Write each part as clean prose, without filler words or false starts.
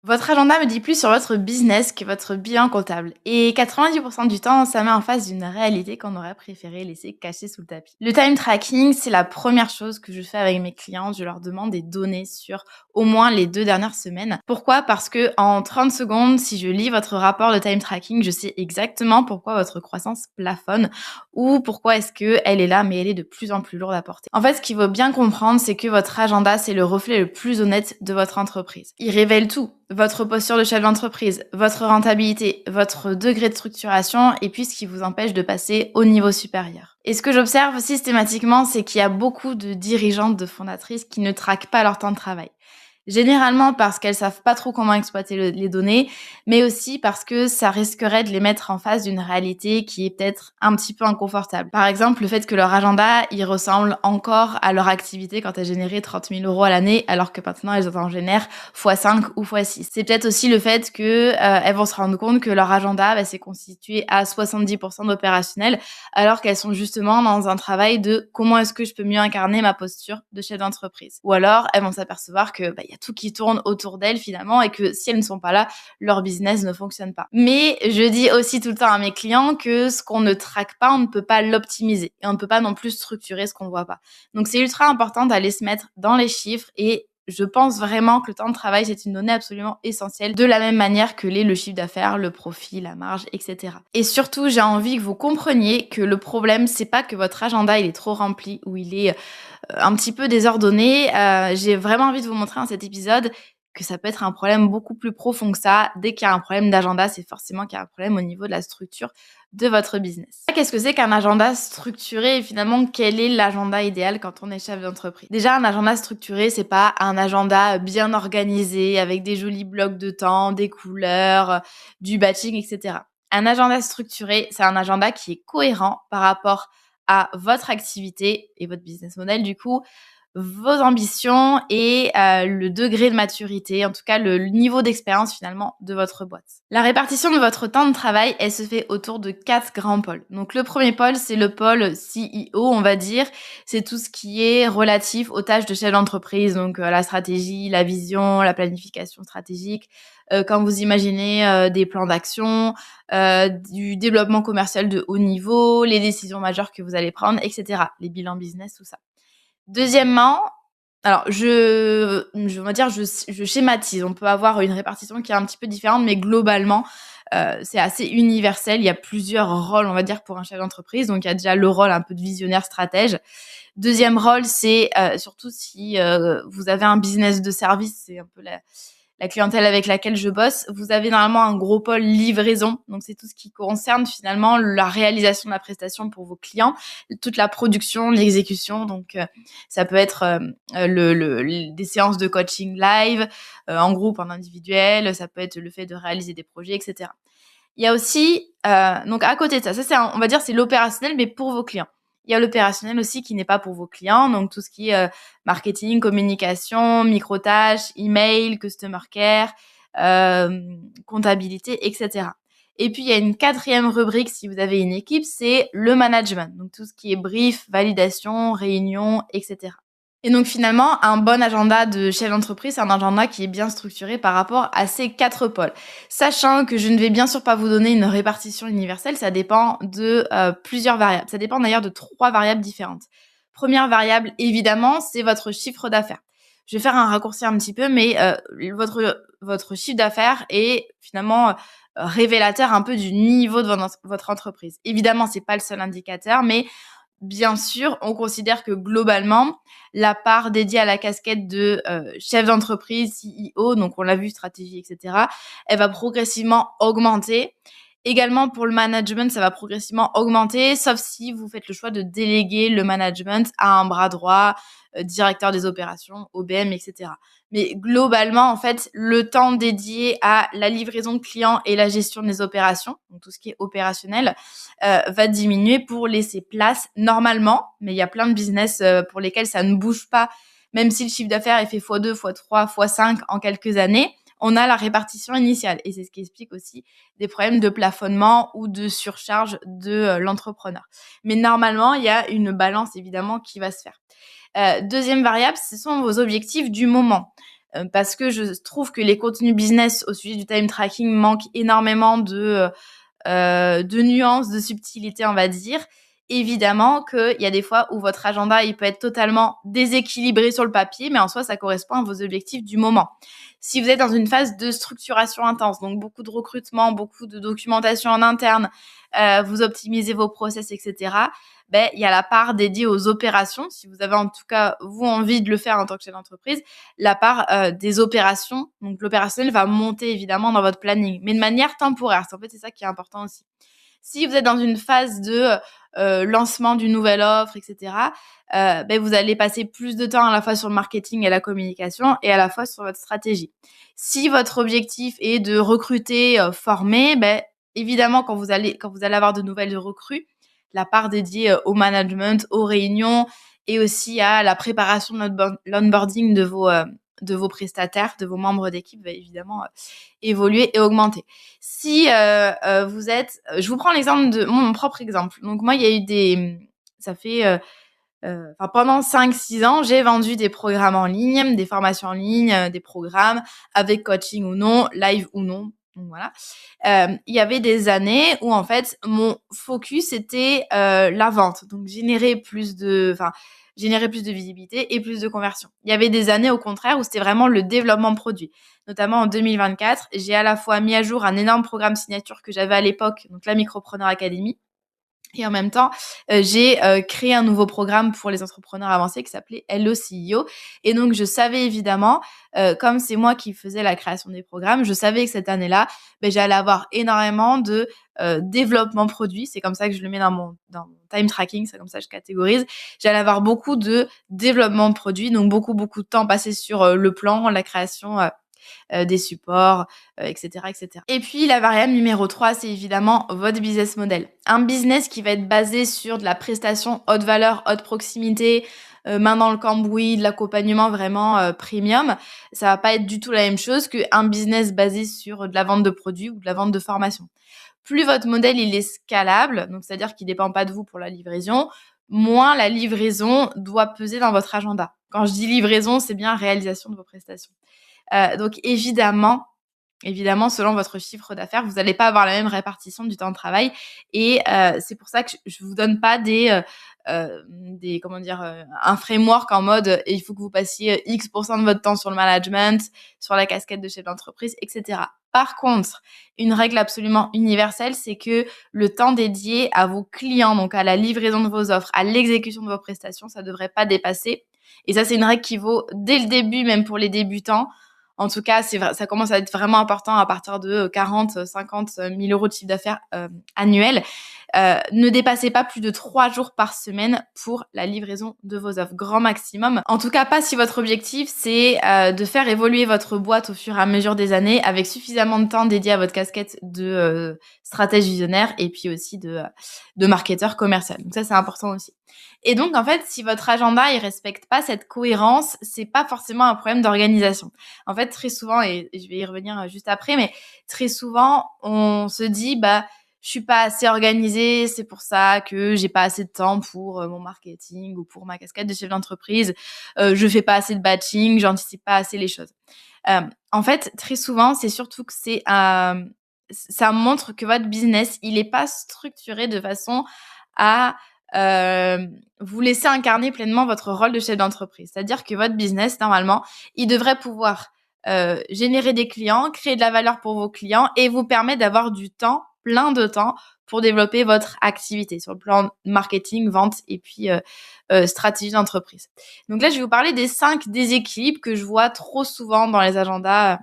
Votre agenda me dit plus sur votre business que votre bilan comptable. Et 90% du temps, ça met en face d'une réalité qu'on aurait préféré laisser cachée sous le tapis. Le time tracking, c'est la première chose que je fais avec mes clients. Je leur demande des données sur au moins les 2 dernières semaines. Pourquoi? Parce que en 30 secondes, si je lis votre rapport de time tracking, je sais exactement pourquoi votre croissance plafonne ou pourquoi est-ce que elle est là, mais elle est de plus en plus lourde à porter. En fait, ce qu'il faut bien comprendre, c'est que votre agenda, c'est le reflet le plus honnête de votre entreprise. Il révèle tout: votre posture de chef d'entreprise, votre rentabilité, votre degré de structuration et puis ce qui vous empêche de passer au niveau supérieur. Et ce que j'observe systématiquement, c'est qu'il y a beaucoup de dirigeantes, de fondatrices qui ne traquent pas leur temps de travail. Généralement parce qu'elles savent pas trop comment exploiter les données, mais aussi parce que ça risquerait de les mettre en face d'une réalité qui est peut-être un petit peu inconfortable. Par exemple, le fait que leur agenda, il ressemble encore à leur activité quand elles généraient 30 000 euros à l'année, alors que maintenant elles en génèrent x5 ou x6. C'est peut-être aussi le fait que elles vont se rendre compte que leur agenda, c'est constitué à 70% d'opérationnel, alors qu'elles sont justement dans un travail de comment est-ce que je peux mieux incarner ma posture de chef d'entreprise. Ou alors elles vont s'apercevoir que y a tout qui tourne autour d'elles finalement et que si elles ne sont pas là, leur business ne fonctionne pas. Mais je dis aussi tout le temps à mes clients que ce qu'on ne traque pas, on ne peut pas l'optimiser et on ne peut pas non plus structurer ce qu'on voit pas. Donc c'est ultra important d'aller se mettre dans les chiffres et je pense vraiment que le temps de travail, c'est une donnée absolument essentielle, de la même manière que l'est le chiffre d'affaires, le profit, la marge, etc. Et surtout, j'ai envie que vous compreniez que le problème, c'est pas que votre agenda, il est trop rempli ou il est un petit peu désordonné. J'ai vraiment envie de vous montrer dans cet épisode que ça peut être un problème beaucoup plus profond que ça. Dès qu'il y a un problème d'agenda, c'est forcément qu'il y a un problème au niveau de la structure de votre business. Qu'est-ce que c'est qu'un agenda structuré et finalement quel est l'agenda idéal quand on est chef d'entreprise? Déjà, un agenda structuré, c'est pas un agenda bien organisé avec des jolis blocs de temps, des couleurs, du batching, etc. Un agenda structuré, c'est un agenda qui est cohérent par rapport à votre activité et votre business model du coup, vos ambitions et le degré de maturité, en tout cas le niveau d'expérience finalement de votre boîte. La répartition de votre temps de travail, elle se fait autour de 4 grands pôles. Donc le premier pôle, c'est le pôle CEO, on va dire. C'est tout ce qui est relatif aux tâches de chef d'entreprise, donc la stratégie, la vision, la planification stratégique. Quand vous imaginez des plans d'action, du développement commercial de haut niveau, les décisions majeures que vous allez prendre, etc. Les bilans business, tout ça. Deuxièmement, alors on va dire, je schématise. On peut avoir une répartition qui est un petit peu différente, mais globalement, c'est assez universel. Il y a plusieurs rôles, on va dire, pour un chef d'entreprise. Donc, il y a déjà le rôle un peu de visionnaire stratège. Deuxième rôle, c'est surtout si vous avez un business de service, c'est un peu la clientèle avec laquelle je bosse, vous avez normalement un gros pôle livraison. Donc, c'est tout ce qui concerne finalement la réalisation de la prestation pour vos clients, toute la production, l'exécution. Donc, ça peut être des séances de coaching live, en groupe, en individuel. Ça peut être le fait de réaliser des projets, etc. Il y a aussi, donc à côté de ça, on va dire, c'est l'opérationnel, mais pour vos clients. Il y a l'opérationnel aussi qui n'est pas pour vos clients, donc tout ce qui est marketing, communication, micro-tâches, email, customer care, comptabilité, etc. Et puis, il y a une quatrième rubrique, si vous avez une équipe, c'est le management, donc tout ce qui est brief, validation, réunion, etc. Et donc finalement, un bon agenda de chef d'entreprise, c'est un agenda qui est bien structuré par rapport à ces 4 pôles. Sachant que je ne vais bien sûr pas vous donner une répartition universelle, ça dépend de plusieurs variables. Ça dépend d'ailleurs de 3 variables différentes. Première variable, évidemment, c'est votre chiffre d'affaires. Je vais faire un raccourci un petit peu, mais votre chiffre d'affaires est finalement révélateur un peu du niveau de votre entreprise. Évidemment, c'est pas le seul indicateur, mais bien sûr, on considère que globalement, la part dédiée à la casquette de chef d'entreprise, CEO, donc on l'a vu, stratégie, etc., elle va progressivement augmenter. Également pour le management, ça va progressivement augmenter, sauf si vous faites le choix de déléguer le management à un bras droit, directeur des opérations, OBM, etc. Mais globalement, en fait, le temps dédié à la livraison de clients et la gestion des opérations, donc tout ce qui est opérationnel, va diminuer pour laisser place normalement, mais il y a plein de business pour lesquels ça ne bouge pas, même si le chiffre d'affaires est fait x2, x3, x5 en quelques années, on a la répartition initiale. Et c'est ce qui explique aussi des problèmes de plafonnement ou de surcharge de l'entrepreneur. Mais normalement, il y a une balance évidemment qui va se faire. Deuxième variable, ce sont vos objectifs du moment. parce que je trouve que les contenus business au sujet du time tracking manquent énormément de nuances, de subtilité, on va dire. Évidemment qu'il y a des fois où votre agenda, il peut être totalement déséquilibré sur le papier, mais en soi, ça correspond à vos objectifs du moment. Si vous êtes dans une phase de structuration intense, donc beaucoup de recrutement, beaucoup de documentation en interne, vous optimisez vos process, etc., il y a la part dédiée aux opérations. Si vous avez en tout cas, vous, envie de le faire en tant que chef d'entreprise, la part des opérations. Donc, l'opérationnel va monter évidemment dans votre planning, mais de manière temporaire. En fait, c'est ça qui est important aussi. Si vous êtes dans une phase de lancement d'une nouvelle offre, etc., vous allez passer plus de temps à la fois sur le marketing et la communication et à la fois sur votre stratégie. Si votre objectif est de recruter, former, évidemment, quand vous allez avoir de nouvelles recrues, la part dédiée au management, aux réunions et aussi à la préparation de l'onboarding de vos prestataires, de vos membres d'équipe va évidemment évoluer et augmenter. Si vous êtes, je vous prends l'exemple de mon propre exemple. Donc moi, il y a eu ça fait pendant 5-6 ans, j'ai vendu des programmes en ligne, des formations en ligne, des programmes avec coaching ou non, live ou non. Donc voilà. Il y avait des années où en fait mon focus était la vente, donc générer plus de visibilité et plus de conversion. Il y avait des années au contraire où c'était vraiment le développement produit. Notamment en 2024, j'ai à la fois mis à jour un énorme programme signature que j'avais à l'époque, donc la Micropreneur Academy. Et en même temps, j'ai créé un nouveau programme pour les entrepreneurs avancés qui s'appelait Hello CEO. Et donc, je savais évidemment, comme c'est moi qui faisais la création des programmes, je savais que cette année-là, j'allais avoir énormément de développement produit. C'est comme ça que je le mets dans mon time tracking, c'est comme ça que je catégorise. J'allais avoir beaucoup de développement de produits, donc beaucoup de temps passé sur le plan, la création des supports, etc., etc. Et puis, la variable numéro 3, c'est évidemment votre business model. Un business qui va être basé sur de la prestation haute valeur, haute proximité, main dans le cambouis, de l'accompagnement vraiment premium, ça va pas être du tout la même chose qu'un business basé sur de la vente de produits ou de la vente de formation. Plus votre modèle il est scalable, donc c'est-à-dire qu'il dépend pas de vous pour la livraison, moins la livraison doit peser dans votre agenda. Quand je dis livraison, c'est bien réalisation de vos prestations. Donc évidemment, selon votre chiffre d'affaires, vous n'allez pas avoir la même répartition du temps de travail. Et c'est pour ça que je vous donne pas un framework en mode il faut que vous passiez X% de votre temps sur le management, sur la casquette de chef d'entreprise, etc. Par contre, une règle absolument universelle, c'est que le temps dédié à vos clients, donc à la livraison de vos offres, à l'exécution de vos prestations, ça ne devrait pas dépasser. Et ça, c'est une règle qui vaut dès le début, même pour les débutants. En tout cas, ça commence à être vraiment important à partir de 40, 50 000 euros de chiffre d'affaires annuel. Ne dépassez pas plus de 3 jours par semaine pour la livraison de vos offres, grand maximum. En tout cas, pas si votre objectif, c'est de faire évoluer votre boîte au fur et à mesure des années avec suffisamment de temps dédié à votre casquette de stratège visionnaire et puis aussi de marketeur commercial. Donc ça, c'est important aussi. Et donc, en fait, si votre agenda, il respecte pas cette cohérence, c'est pas forcément un problème d'organisation. En fait, très souvent, et je vais y revenir juste après, mais très souvent, on se dit, je suis pas assez organisée, c'est pour ça que j'ai pas assez de temps pour mon marketing ou pour ma casquette de chef d'entreprise. Je fais pas assez de batching, j'anticipe pas assez les choses. En fait, très souvent, c'est surtout que ça montre que votre business, il est pas structuré de façon à vous laisser incarner pleinement votre rôle de chef d'entreprise. C'est-à-dire que votre business, normalement, il devrait pouvoir générer des clients, créer de la valeur pour vos clients et vous permettre d'avoir du temps, plein de temps, pour développer votre activité sur le plan marketing, vente et puis stratégie d'entreprise. Donc là, je vais vous parler des 5 déséquilibres que je vois trop souvent dans les agendas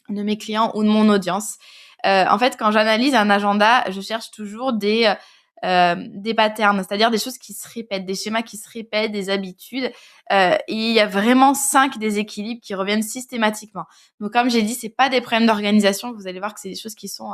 de mes clients ou de mon audience. En fait, quand j'analyse un agenda, je cherche toujours des patterns, c'est-à-dire des choses qui se répètent, des schémas qui se répètent, des habitudes. Et il y a vraiment 5 déséquilibres qui reviennent systématiquement. Donc, comme j'ai dit, c'est pas des problèmes d'organisation. Vous allez voir que c'est des choses qui sont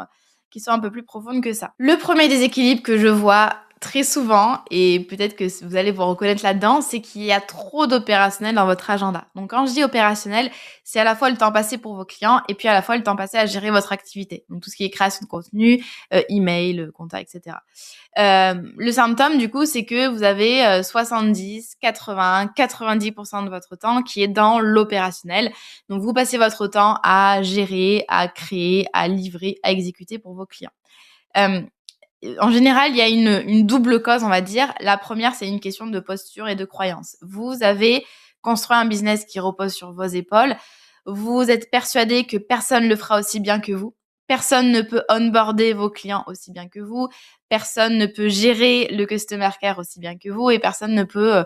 un peu plus profondes que ça. Le premier déséquilibre que je vois très souvent, et peut-être que vous allez vous reconnaître là-dedans, c'est qu'il y a trop d'opérationnel dans votre agenda. Donc quand je dis opérationnel, c'est à la fois le temps passé pour vos clients et puis à la fois le temps passé à gérer votre activité. Donc tout ce qui est création de contenu, email, contact, etc. Le symptôme, du coup, c'est que vous avez 70, 80, 90% de votre temps qui est dans l'opérationnel. Donc, vous passez votre temps à gérer, à créer, à livrer, à exécuter pour vos clients. Euh, En général, il y a une double cause, on va dire. La première, c'est une question de posture et de croyance. Vous avez construit un business qui repose sur vos épaules. Vous êtes persuadé que personne ne le fera aussi bien que vous. Personne ne peut onboarder vos clients aussi bien que vous. Personne ne peut gérer le customer care aussi bien que vous et personne ne peut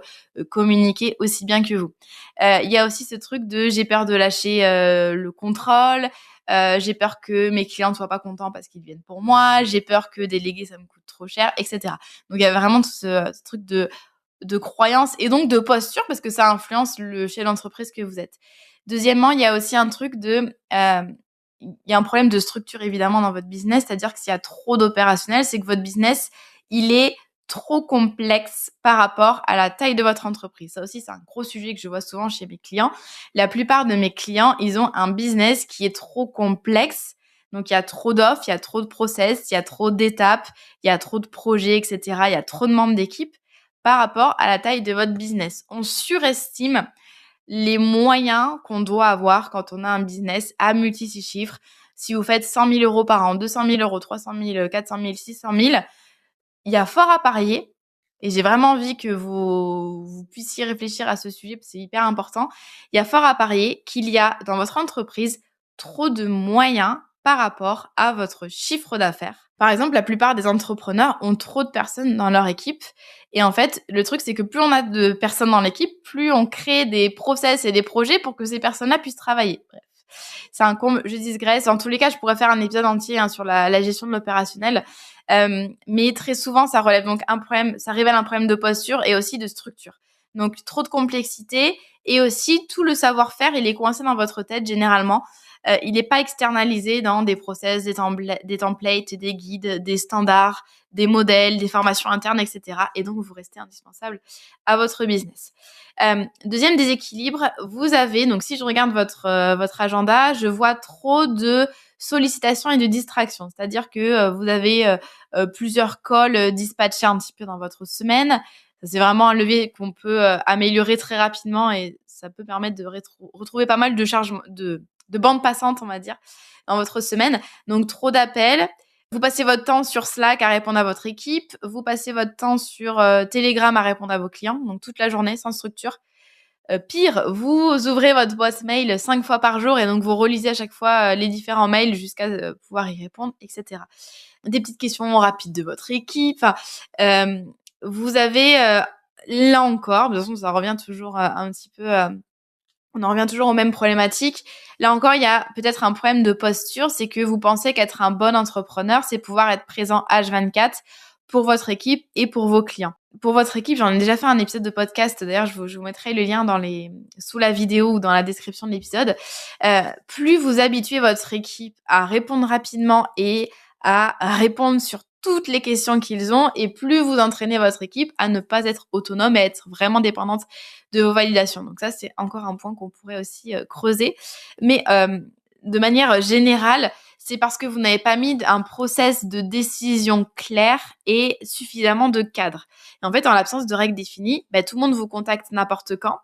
communiquer aussi bien que vous. Il y a aussi ce truc de j'ai peur de lâcher le contrôle. J'ai peur que mes clients ne soient pas contents parce qu'ils viennent pour moi. J'ai peur que déléguer, ça me coûte trop cher, etc. Donc, il y a vraiment tout ce truc de croyance et donc de posture parce que ça influence le chef d'entreprise que vous êtes. Deuxièmement, il y a aussi un truc il y a un problème de structure évidemment dans votre business, c'est-à-dire que s'il y a trop d'opérationnel, c'est que votre business, il est trop complexe par rapport à la taille de votre entreprise. Ça aussi, c'est un gros sujet que je vois souvent chez mes clients. La plupart de mes clients, ils ont un business qui est trop complexe. Donc, il y a trop d'offres, il y a trop de process, il y a trop d'étapes, il y a trop de projets, etc. Il y a trop de membres d'équipe par rapport à la taille de votre business. On surestime les moyens qu'on doit avoir quand on a un business à multi-six chiffres. Si vous faites 100 000 euros par an, 200 000 euros, 300 000, 400 000, 600 000, il y a fort à parier. Et j'ai vraiment envie que vous puissiez réfléchir à ce sujet parce que c'est hyper important. Il y a fort à parier qu'il y a dans votre entreprise trop de moyens par rapport à votre chiffre d'affaires. Par exemple, la plupart des entrepreneurs ont trop de personnes dans leur équipe. Et en fait, le truc, c'est que plus on a de personnes dans l'équipe, plus on crée des process et des projets pour que ces personnes-là puissent travailler. Bref. C'est un comble, je digresse. En tous les cas, je pourrais faire un épisode entier sur la gestion de l'opérationnel. Mais très souvent, ça relève donc un problème, ça révèle un problème de posture et aussi de structure. Donc, trop de complexité et aussi tout le savoir-faire, il est coincé dans votre tête généralement. Il n'est pas externalisé dans des process, des templates, des guides, des standards, des modèles, des formations internes, etc. Et donc, vous restez indispensable à votre business. Deuxième déséquilibre, vous avez, donc si je regarde votre agenda, je vois trop de sollicitations et de distractions. C'est-à-dire que vous avez plusieurs calls dispatchés un petit peu dans votre semaine. Ça, c'est vraiment un levier qu'on peut améliorer très rapidement et ça peut permettre de retrouver pas mal de charges, de bandes passantes, on va dire, dans votre semaine. Donc, trop d'appels. Vous passez votre temps sur Slack à répondre à votre équipe. Vous passez votre temps sur Telegram à répondre à vos clients. Donc, toute la journée, sans structure. Pire, vous ouvrez votre boîte mail 5 fois par jour et donc vous relisez à chaque fois les différents mails jusqu'à pouvoir y répondre, etc. Des petites questions rapides de votre équipe. Enfin, vous avez, là encore, de toute façon, ça revient toujours un petit peu... on en revient toujours aux mêmes problématiques. Là encore, il y a peut-être un problème de posture, c'est que vous pensez qu'être un bon entrepreneur, c'est pouvoir être présent H24 pour votre équipe et pour vos clients. Pour votre équipe, j'en ai déjà fait un épisode de podcast. D'ailleurs, je vous mettrai le lien sous la vidéo ou dans la description de l'épisode. Plus vous habituez votre équipe à répondre rapidement et à répondre sur toutes les questions qu'ils ont, et plus vous entraînez votre équipe à ne pas être autonome et être vraiment dépendante de vos validations. Donc ça, c'est encore un point qu'on pourrait aussi creuser. Mais de manière générale, c'est parce que vous n'avez pas mis un process de décision clair et suffisamment de cadre. Et en fait, en l'absence de règles définies, tout le monde vous contacte n'importe quand.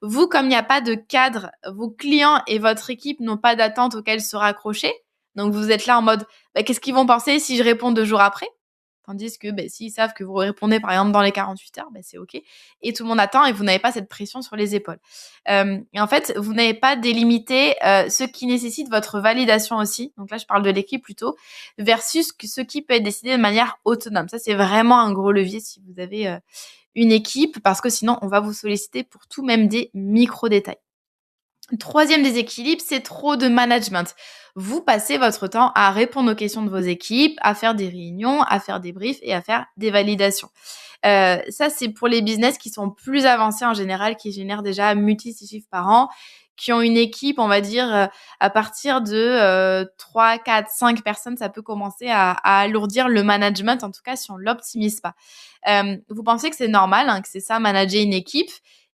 Vous, comme il n'y a pas de cadre, vos clients et votre équipe n'ont pas d'attente auquel se raccrocher. Donc, vous êtes là en mode, qu'est-ce qu'ils vont penser si je réponds 2 jours après ? Tandis que s'ils savent que vous répondez par exemple dans les 48 heures, c'est OK. Et tout le monde attend et vous n'avez pas cette pression sur les épaules. Et en fait, vous n'avez pas délimité ce qui nécessite votre validation aussi. Donc là, je parle de l'équipe plutôt, versus ce qui peut être décidé de manière autonome. Ça, c'est vraiment un gros levier si vous avez une équipe, parce que sinon, on va vous solliciter pour tout, même des micro-détails. Troisième déséquilibre, c'est trop de management. Vous passez votre temps à répondre aux questions de vos équipes, à faire des réunions, à faire des briefs et à faire des validations. Ça, c'est pour les business qui sont plus avancés en général, qui génèrent déjà multi-6 chiffres par an, qui ont une équipe, on va dire, à partir de 3, 4, 5 personnes, ça peut commencer à alourdir le management, en tout cas si on l'optimise pas. Vous pensez que c'est normal, hein, que c'est ça, manager une équipe.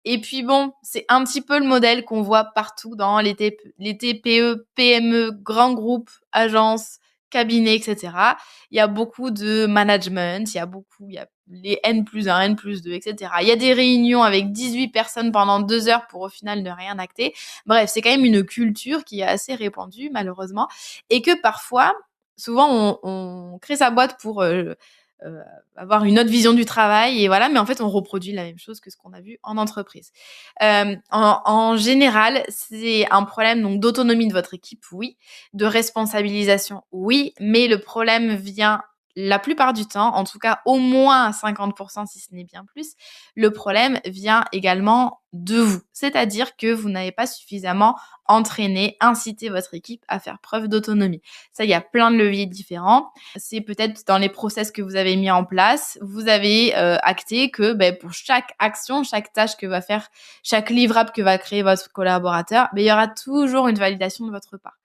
Et puis bon, c'est un petit peu le modèle qu'on voit partout dans les TPE, PME, grands groupes, agences, cabinets, etc. Il y a beaucoup de management, il y a les N+1, N+2, etc. Il y a des réunions avec 18 personnes pendant 2 heures pour au final ne rien acter. Bref, c'est quand même une culture qui est assez répandue, malheureusement. Et que parfois, souvent, on crée sa boîte pour euh, avoir une autre vision du travail et voilà, mais en fait, on reproduit la même chose que ce qu'on a vu en entreprise. En général, c'est un problème donc d'autonomie de votre équipe, oui, de responsabilisation, oui, mais le problème vient la plupart du temps, en tout cas au moins à 50% si ce n'est bien plus, le problème vient également de vous. C'est-à-dire que vous n'avez pas suffisamment entraîné, incité votre équipe à faire preuve d'autonomie. Ça, il y a plein de leviers différents. C'est peut-être dans les process que vous avez mis en place, vous avez acté que pour chaque action, chaque tâche que va faire, chaque livrable que va créer votre collaborateur, il y aura toujours une validation de votre part.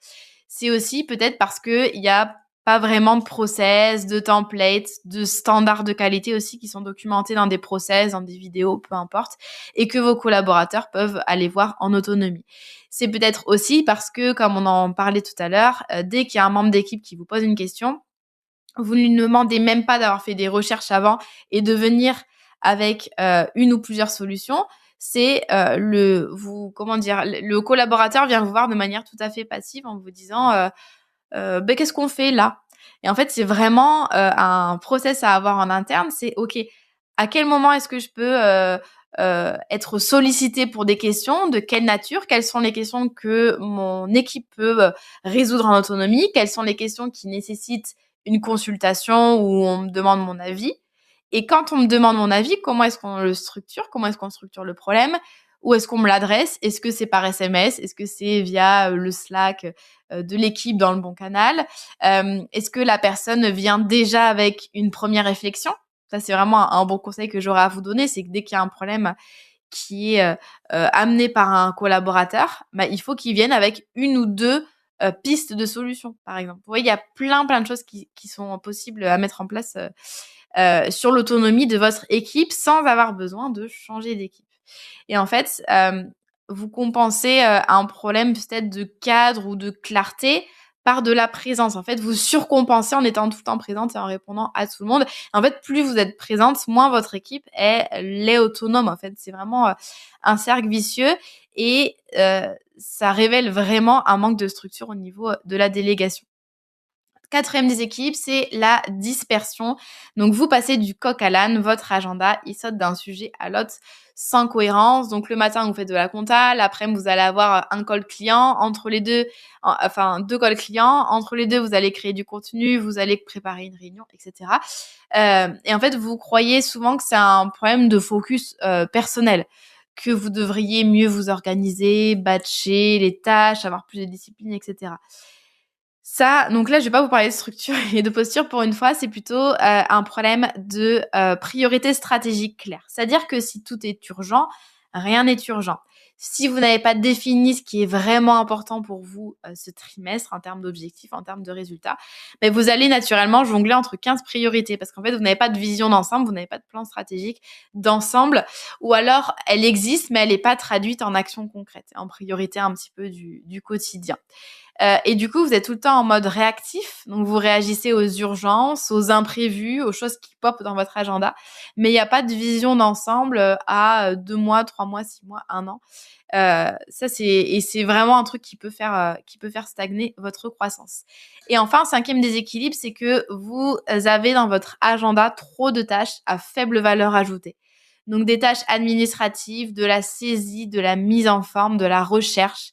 C'est aussi peut-être parce que il y a pas vraiment de process, de templates, de standards de qualité aussi qui sont documentés dans des process, dans des vidéos, peu importe, et que vos collaborateurs peuvent aller voir en autonomie. C'est peut-être aussi parce que, comme on en parlait tout à l'heure, dès qu'il y a un membre d'équipe qui vous pose une question, vous ne lui demandez même pas d'avoir fait des recherches avant et de venir avec une ou plusieurs solutions. C'est le collaborateur vient vous voir de manière tout à fait passive en vous disant qu'est-ce qu'on fait là? Et en fait, c'est vraiment un process à avoir en interne. C'est OK, à quel moment est-ce que je peux être sollicitée pour des questions? De quelle nature? Quelles sont les questions que mon équipe peut résoudre en autonomie? Quelles sont les questions qui nécessitent une consultation où on me demande mon avis? Et quand on me demande mon avis, comment est-ce qu'on le structure? Comment est-ce qu'on structure le problème? Où est-ce qu'on me l'adresse? Est-ce que c'est par SMS? Est-ce que c'est via le Slack de l'équipe dans le bon canal? Est-ce que la personne vient déjà avec une première réflexion? Ça, c'est vraiment un bon conseil que j'aurais à vous donner, c'est que dès qu'il y a un problème qui est amené par un collaborateur, il faut qu'il vienne avec une ou deux pistes de solutions, par exemple. Vous voyez, il y a plein de choses qui sont possibles à mettre en place sur l'autonomie de votre équipe sans avoir besoin de changer d'équipe. Et en fait, vous compensez un problème peut-être de cadre ou de clarté par de la présence. En fait, vous surcompensez en étant tout le temps présente et en répondant à tout le monde. En fait, plus vous êtes présente, moins votre équipe l'est autonome. En fait, c'est vraiment un cercle vicieux et ça révèle vraiment un manque de structure au niveau de la délégation. Quatrième déséquilibre, c'est la dispersion. Donc, vous passez du coq à l'âne, votre agenda, il saute d'un sujet à l'autre sans cohérence. Donc, le matin, vous faites de la compta, l'après-midi, vous allez avoir un call client. Entre les deux, enfin, 2 calls clients. Entre les deux, vous allez créer du contenu, vous allez préparer une réunion, etc. Et en fait, vous croyez souvent que c'est un problème de focus personnel, que vous devriez mieux vous organiser, batcher les tâches, avoir plus de discipline, etc. Ça, donc là, je vais pas vous parler de structure et de posture pour une fois, c'est plutôt un problème de priorité stratégique claire. C'est-à-dire que si tout est urgent, rien n'est urgent. Si vous n'avez pas défini ce qui est vraiment important pour vous ce trimestre en termes d'objectifs, en termes de résultats, vous allez naturellement jongler entre 15 priorités parce qu'en fait, vous n'avez pas de vision d'ensemble, vous n'avez pas de plan stratégique d'ensemble ou alors elle existe mais elle n'est pas traduite en action concrète, en priorité un petit peu du quotidien. Et du coup, vous êtes tout le temps en mode réactif. Donc, vous réagissez aux urgences, aux imprévus, aux choses qui popent dans votre agenda. Mais il n'y a pas de vision d'ensemble à 2 mois, 3 mois, 6 mois, 1 an. C'est vraiment un truc qui peut faire stagner votre croissance. Et enfin, cinquième déséquilibre, c'est que vous avez dans votre agenda trop de tâches à faible valeur ajoutée. Donc, des tâches administratives, de la saisie, de la mise en forme, de la recherche.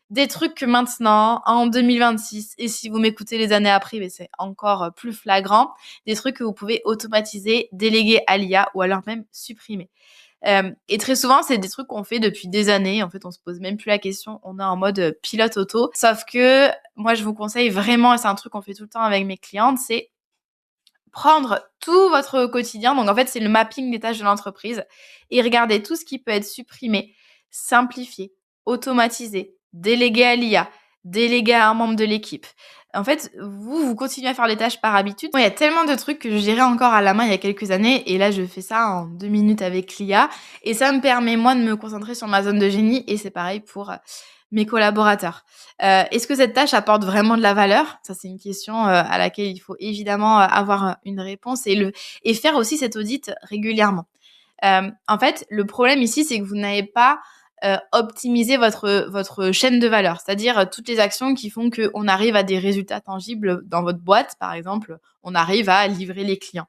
Des trucs que maintenant, en 2026, et si vous m'écoutez les années après, c'est encore plus flagrant, des trucs que vous pouvez automatiser, déléguer à l'IA ou alors même supprimer. Et très souvent, c'est des trucs qu'on fait depuis des années. En fait, on se pose même plus la question. On est en mode pilote auto. Sauf que moi, je vous conseille vraiment, et c'est un truc qu'on fait tout le temps avec mes clientes, c'est prendre tout votre quotidien. Donc, en fait, c'est le mapping des tâches de l'entreprise et regarder tout ce qui peut être supprimé, simplifié, automatisé, délégué à l'IA, délégué à un membre de l'équipe. En fait, vous continuez à faire les tâches par habitude. Moi, il y a tellement de trucs que je gérais encore à la main il y a quelques années et là, je fais ça en 2 minutes avec l'IA et ça me permet, moi, de me concentrer sur ma zone de génie et c'est pareil pour mes collaborateurs. Est-ce que cette tâche apporte vraiment de la valeur? Ça, c'est une question à laquelle il faut évidemment avoir une réponse et faire aussi cet audit régulièrement. En fait, le problème ici, c'est que vous n'avez pas optimisé votre chaîne de valeur, c'est-à-dire toutes les actions qui font qu'on arrive à des résultats tangibles dans votre boîte, par exemple, on arrive à livrer les clients.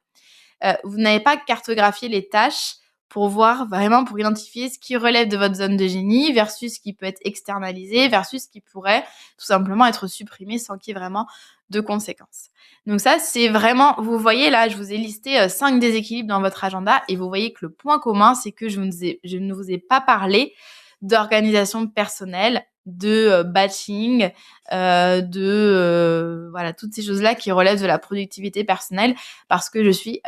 Vous n'avez pas cartographié les tâches pour voir vraiment, pour identifier ce qui relève de votre zone de génie versus ce qui peut être externalisé versus ce qui pourrait tout simplement être supprimé sans qu'il y ait vraiment de conséquences. Donc ça, c'est vraiment, vous voyez là, je vous ai listé 5 déséquilibres dans votre agenda et vous voyez que le point commun, c'est que je ne vous ai pas parlé d'organisation personnelle, de batching, voilà, toutes ces choses-là qui relèvent de la productivité personnelle parce que je suis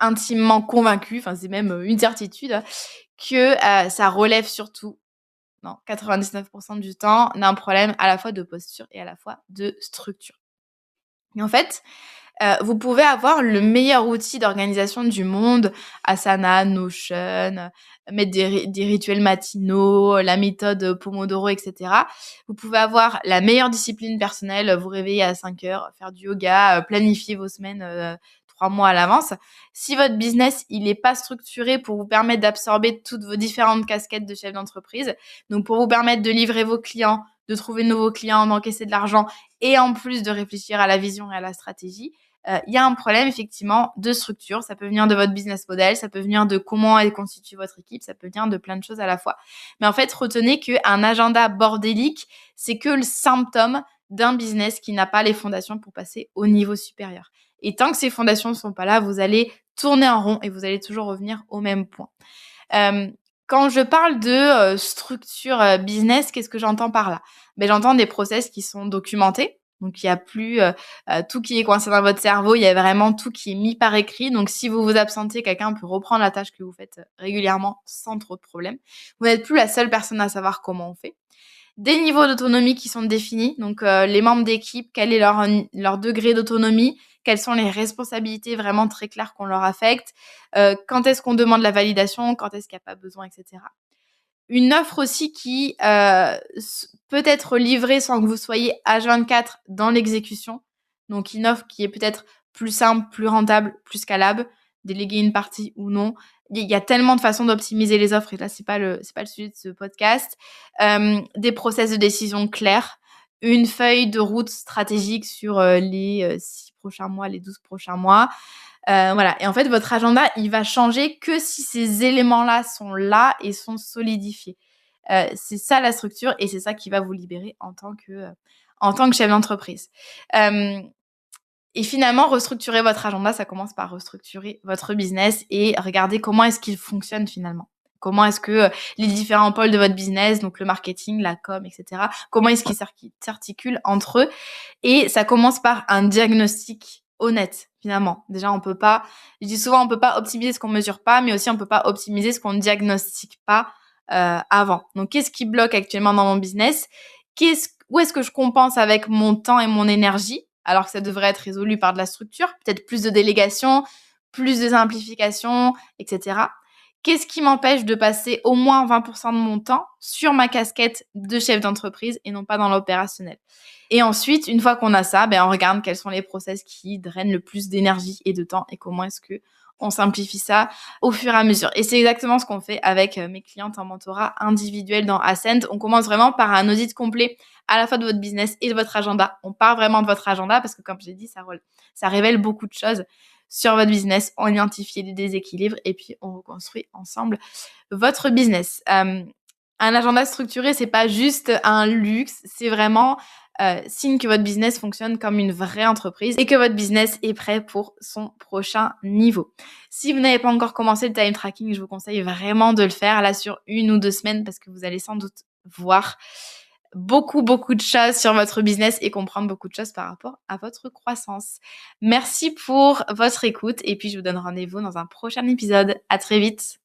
intimement convaincue, enfin c'est même une certitude, que ça relève surtout, non, 99% du temps, d'un problème à la fois de posture et à la fois de structure. Et en fait, vous pouvez avoir le meilleur outil d'organisation du monde, Asana, Notion, mettre des rituels matinaux, la méthode Pomodoro, etc. Vous pouvez avoir la meilleure discipline personnelle, vous réveiller à 5 heures, faire du yoga, planifier vos semaines 3 mois à l'avance. Si votre business, il n'est pas structuré pour vous permettre d'absorber toutes vos différentes casquettes de chef d'entreprise, donc pour vous permettre de livrer vos clients, de trouver de nouveaux clients, d'encaisser de l'argent et en plus de réfléchir à la vision et à la stratégie, il y a un problème effectivement de structure. Ça peut venir de votre business model, ça peut venir de comment est constituée votre équipe, ça peut venir de plein de choses à la fois. Mais en fait, retenez qu'un agenda bordélique, c'est que le symptôme d'un business qui n'a pas les fondations pour passer au niveau supérieur. Et tant que ces fondations ne sont pas là, vous allez tourner en rond et vous allez toujours revenir au même point. Quand je parle de structure business, qu'est-ce que j'entends par là? J'entends des process qui sont documentés. Donc, il n'y a plus tout qui est coincé dans votre cerveau. Il y a vraiment tout qui est mis par écrit. Donc, si vous vous absentez, quelqu'un peut reprendre la tâche que vous faites régulièrement sans trop de problème. Vous n'êtes plus la seule personne à savoir comment on fait. Des niveaux d'autonomie qui sont définis. Donc, les membres d'équipe, quel est leur degré d'autonomie? Quelles sont les responsabilités vraiment très claires qu'on leur affecte? Quand est-ce qu'on demande la validation? Quand est-ce qu'il n'y a pas besoin, etc. Une offre aussi qui peut être livrée sans que vous soyez H24 dans l'exécution. Donc, une offre qui est peut-être plus simple, plus rentable, plus scalable, déléguer une partie ou non. Il y a tellement de façons d'optimiser les offres et là, c'est pas le sujet de ce podcast. Des process de décision clairs, une feuille de route stratégique sur les 6 prochains mois, les 12 prochains mois. Voilà. Et en fait, votre agenda, il va changer que si ces éléments-là sont là et sont solidifiés. C'est ça la structure et c'est ça qui va vous libérer en tant que chef d'entreprise. Et finalement, restructurer votre agenda, ça commence par restructurer votre business et regarder comment est-ce qu'il fonctionne finalement. Comment est-ce que les différents pôles de votre business, donc le marketing, la com, etc., comment est-ce qu'ils s'articulent entre eux. Et ça commence par un diagnostic honnête, finalement. Déjà, je dis souvent, on peut pas optimiser ce qu'on mesure pas, mais aussi on peut pas optimiser ce qu'on ne diagnostique pas avant. Donc, qu'est-ce qui bloque actuellement dans mon business? Où est-ce que je compense avec mon temps et mon énergie, alors que ça devrait être résolu par de la structure, peut-être plus de délégation, plus de simplification, etc. Qu'est-ce qui m'empêche de passer au moins 20% de mon temps sur ma casquette de chef d'entreprise et non pas dans l'opérationnel? Et ensuite, une fois qu'on a ça, on regarde quels sont les process qui drainent le plus d'énergie et de temps et comment est-ce que on simplifie ça au fur et à mesure. Et c'est exactement ce qu'on fait avec mes clientes en mentorat individuel dans Ascent. On commence vraiment par un audit complet à la fois de votre business et de votre agenda. On part vraiment de votre agenda parce que, comme j'ai dit, ça révèle beaucoup de choses sur votre business. On identifie les déséquilibres et puis on reconstruit ensemble votre business. Un agenda structuré, c'est pas juste un luxe, c'est vraiment signe que votre business fonctionne comme une vraie entreprise et que votre business est prêt pour son prochain niveau. Si vous n'avez pas encore commencé le time tracking, je vous conseille vraiment de le faire là sur 1 ou 2 semaines parce que vous allez sans doute voir beaucoup de choses sur votre business et comprendre beaucoup de choses par rapport à votre croissance. Merci pour votre écoute et puis je vous donne rendez-vous dans un prochain épisode. À très vite.